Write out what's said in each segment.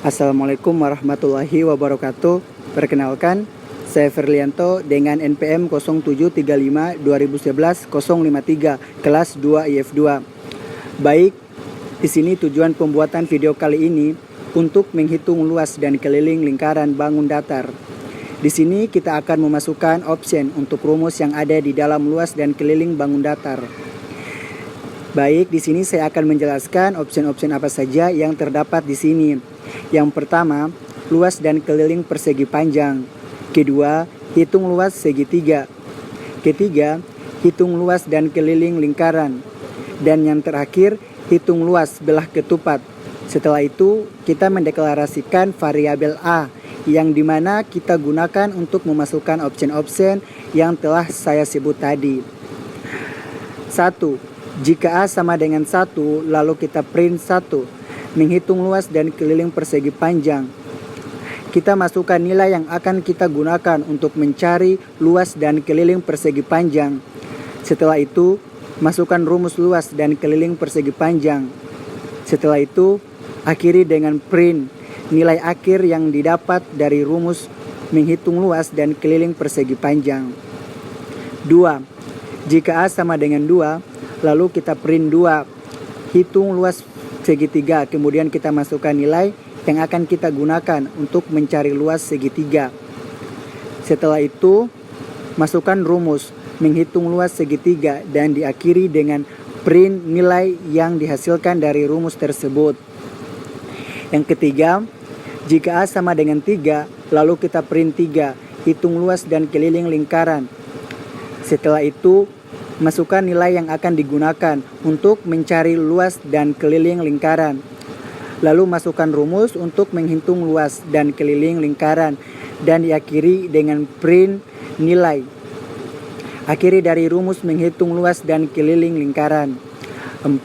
Assalamualaikum warahmatullahi wabarakatuh. Perkenalkan, saya Ferlianto dengan NPM 0735 2011 053 kelas 2 IF2. Baik, di sini tujuan pembuatan video kali ini untuk menghitung luas dan keliling lingkaran bangun datar. Di sini kita akan memasukkan option untuk rumus yang ada di dalam luas dan keliling bangun datar. Baik, di sini saya akan menjelaskan option-option apa saja yang terdapat di sini. Yang pertama, luas dan keliling persegi panjang. Kedua, hitung luas segitiga. Ketiga, hitung luas dan keliling lingkaran. Dan yang terakhir, hitung luas belah ketupat. Setelah itu, kita mendeklarasikan variabel A yang dimana kita gunakan untuk memasukkan option-option yang telah saya sebut tadi. 1. Jika A sama dengan 1, lalu kita print 1. Menghitung luas dan keliling persegi panjang. Kita masukkan nilai yang akan kita gunakan untuk mencari luas dan keliling persegi panjang. Setelah itu, masukkan rumus luas dan keliling persegi panjang. Setelah itu, akhiri dengan print nilai akhir yang didapat dari rumus menghitung luas dan keliling persegi panjang. 2. Jika A sama dengan 2, lalu kita print 2. Hitung luas segitiga, kemudian kita masukkan nilai yang akan kita gunakan untuk mencari luas segitiga. Setelah itu, masukkan rumus menghitung luas segitiga dan diakhiri dengan print nilai yang dihasilkan dari rumus tersebut. Yang ketiga, jika A sama dengan 3, lalu kita print 3. Hitung luas dan keliling lingkaran. Setelah itu, masukkan nilai yang akan digunakan untuk mencari luas dan keliling lingkaran. Lalu masukkan rumus untuk menghitung luas dan keliling lingkaran dan diakhiri dengan print nilai. Akhiri dari rumus menghitung luas dan keliling lingkaran. 4.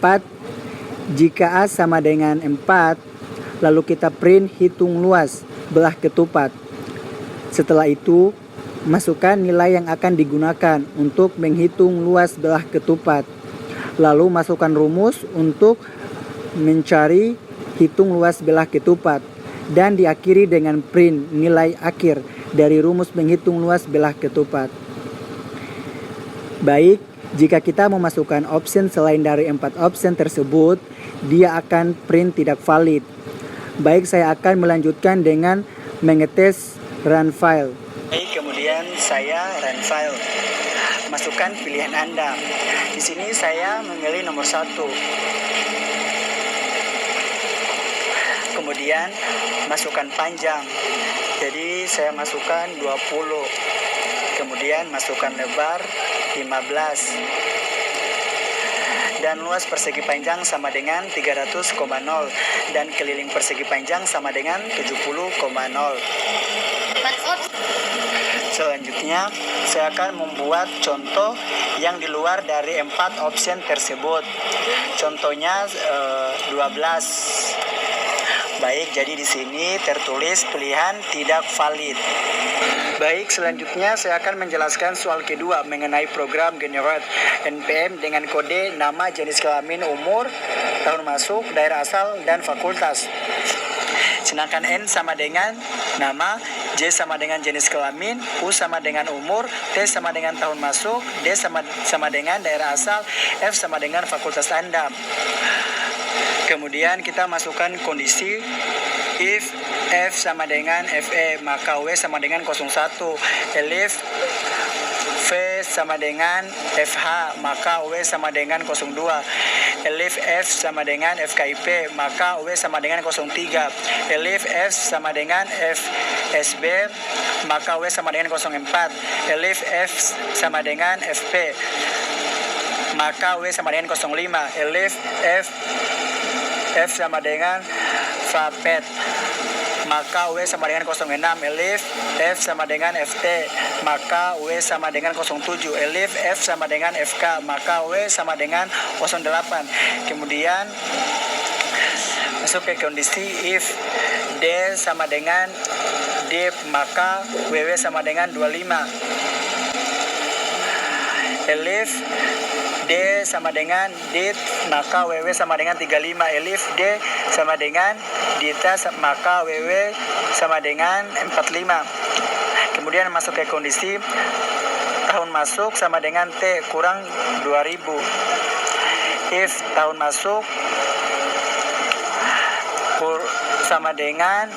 Jika A sama dengan 4, lalu kita print hitung luas belah ketupat. Setelah itu, masukkan nilai yang akan digunakan untuk menghitung luas belah ketupat. Lalu masukkan rumus untuk mencari hitung luas belah ketupat dan diakhiri dengan print nilai akhir dari rumus menghitung luas belah ketupat. Baik, jika kita memasukkan option selain dari 4 option tersebut, dia akan print tidak valid. Baik, saya akan melanjutkan dengan mengetes run file. Baik, kemudian saya run file. Masukkan pilihan Anda. Di sini saya memilih nomor 1. Kemudian masukkan panjang. Jadi saya masukkan 20. Kemudian masukkan lebar 15. Dan luas persegi panjang sama dengan 300,0 dan keliling persegi panjang sama dengan 70,0. Selanjutnya, saya akan membuat contoh yang di luar dari 4 option tersebut. Contohnya 12. Baik, jadi di sini tertulis pilihan tidak valid. Baik, selanjutnya saya akan menjelaskan soal kedua mengenai program generate NPM dengan kode nama, jenis kelamin, umur, tahun masuk, daerah asal, dan fakultas. Sedangkan N sama dengan nama, J sama dengan jenis kelamin, U sama dengan umur, T sama dengan tahun masuk, D sama dengan daerah asal, F sama dengan fakultas Anda. Kemudian kita masukkan kondisi if F sama dengan FE, maka W sama dengan 01. Elif V sama dengan FH, maka W sama dengan 02. Elif F sama dengan FKIP, maka W sama dengan 03. Elif F sama dengan FSB, maka W sama dengan 04. Elif F sama dengan FP, maka W sama dengan 05. Elif F sama dengan Fapet, maka W sama dengan 06. Elif F sama dengan FT, maka W sama dengan 07. Elif F sama dengan FK, maka W sama dengan 08. Kemudian masuk ke kondisi if D sama dengan D, maka WW sama dengan 25. Elif D sama dengan D, maka WW sama dengan 35. Elif D sama dengan D, dites, maka WW sama dengan 45. Kemudian masuk ke kondisi tahun masuk sama dengan T kurang 2000. If tahun masuk sama dengan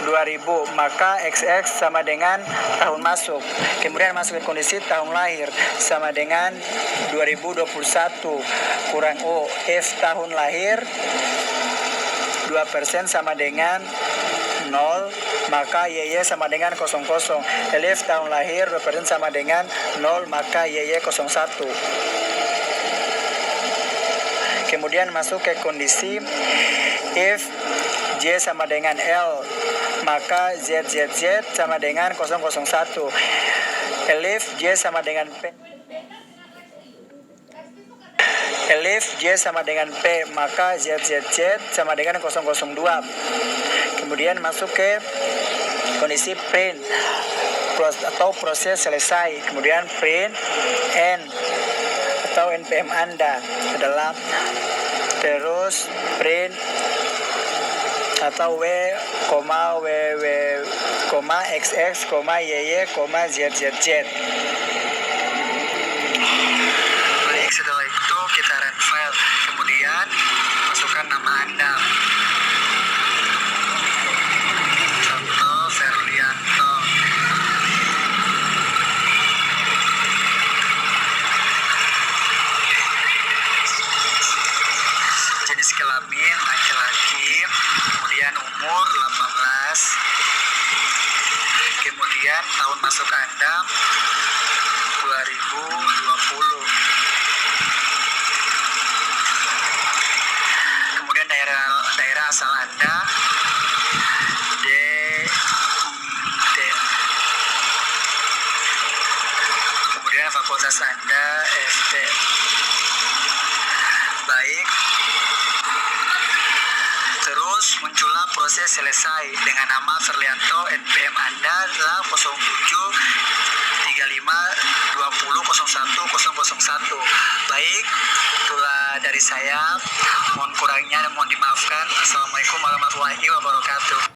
2000, maka XX sama dengan tahun masuk. Kemudian masuk ke kondisi tahun lahir sama dengan 2021 kurang O. If tahun lahir 2% sama dengan 0, maka YY sama dengan 00. If tahun lahir 2% sama dengan 0, maka YY 01. Kemudian masuk ke kondisi if J sama dengan L, maka ZZZ sama dengan 001. If J sama dengan P, if J sama dengan P, maka ZZZ sama dengan 002. Kemudian masuk ke kondisi print atau proses selesai. Kemudian print N atau NPM Anda adalah terus print atau W, WW, XX, YY, ZZZ. Baik, setelah itu kita run file, kemudian masukkan nama Anda. Contoh Ferlianto. Jenis kelamin laki-laki, kemudian umur 18, kemudian tahun masuk Anda 2020, kemudian daerah asal Anda DT, kemudian fakultas Anda FT. Baik, terus muncullah proses selesai dengan nama Ferlianto. NPM Anda adalah 0735200101. Baik, itulah dari saya. Mohon kurangnya dan mohon dimaafkan. Assalamualaikum warahmatullahi wabarakatuh.